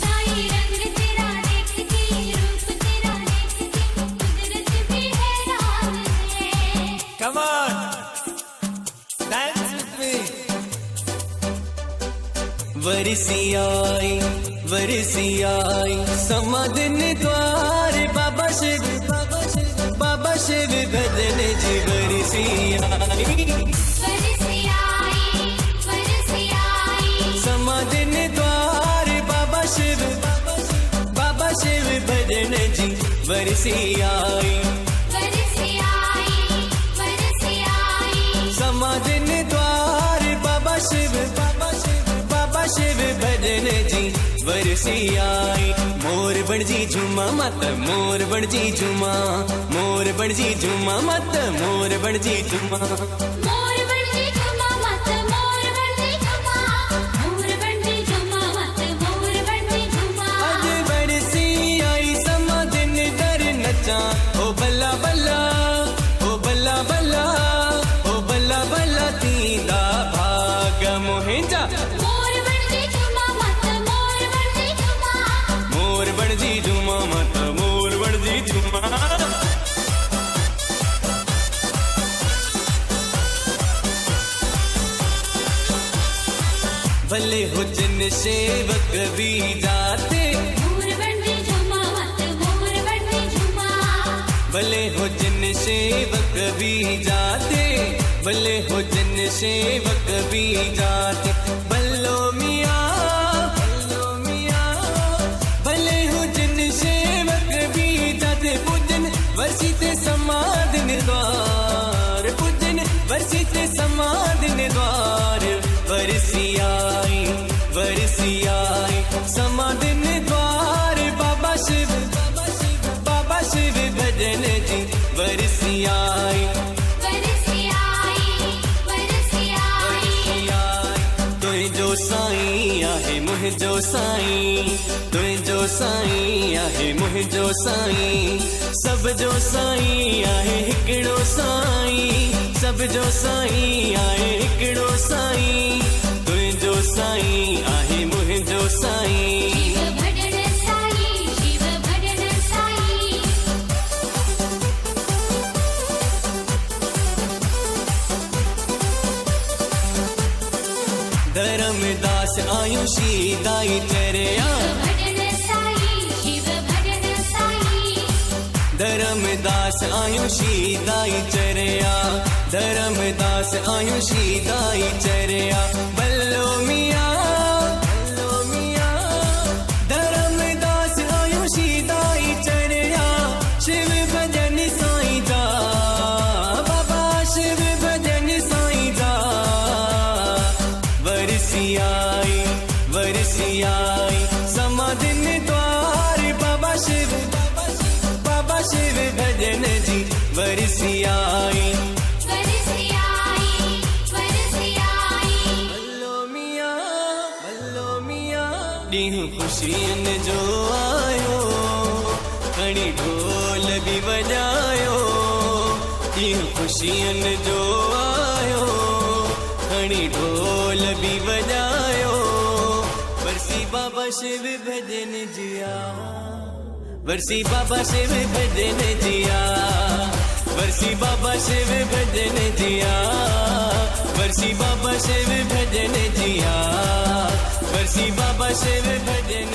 साई रंग तेरा देख के, रूप तेरा देख के, कुदरत भी हैरान है। Come on, dance with me. वरसी आई समा दिन द्वार बाबा शिव भजन जी वरसी आई समा दिन द्वार बाबा शिव भजन जी वरसी आई समा दिन द्वार बाबा शिव भजन जी वरसी आई। मोर बणजी झूमा मत मोर बणजी झूमा, मोर बणजी झूमा मत मोर बणजी झूमा, मोर बणजी झूमा मत मोर बणजी झूमा, मोर बणजी झूमा मत मोर बणजी झूमा। अज वरसी आई समा दिन दर नचा ओ बल्ला बल्ला ओ बल्ला बल्ला ओ बल्ला बल्ला तीदा भाग मोहिंजा। मोर बणजी झूमा मत मोर बणजी झूमा, मोर बणजी झूमा मत मोर बणजी झूमा। भले हो जिन सेवक भी जाते, मोर बणजी झूमा मत मोर बणजी झूमा। भले हो जिन सेवक भी जाते, भले हो जिन सेवक भी जाते। बल्लो मियाँ भले हो जिन सेवक भी जाते। पूजन वर्षित समाधिन द्वार, पूजन वर्षित समाधिन द्वार। वरसी आई समाधिन द्वार बाबा शिव भजन जी वरसी आई। तुझो साईं आहे मुझो साईं, तुझो साईं आहे मुझो साईं। सब जो साईं आहे हिकिड़ो साईं, सब जो साईं आहे हिकिड़ो साईं। तुझो साईं आहे मुझो साईं। शिव भजन साईं, शिव भजन साईं। धर्मदास आयुषी दाई चरिया, भजन साईं, शिव भजन साईं। धर्मदास आयुषी दाई चरिया, धर्मदास आयुषी दाई चरिया। बल्लो मियाँ धर्मदास आयुषी दाई चरिया। शिव भजन साईं जा बाबा, शिव भजन साईं जा। वरसी आई समाधिन द्वार बाबा शिव भजन जी वरसी आई। बल्लो मियाँ ॾींहुं ख़ुशियन जो आयो, खणी ढोल भी वॼायो। ॾींहुं ख़ुशियन जो आयो, खणी ढोल भी वॼायो। वरसी बाबा शिव भजन जिया, वरसी बाबा शिव भजन जिया, वरसी बाबा शिव भजन जिया, वरसी बाबा शिव भजन जिया, वरसी बाबा शिव भजन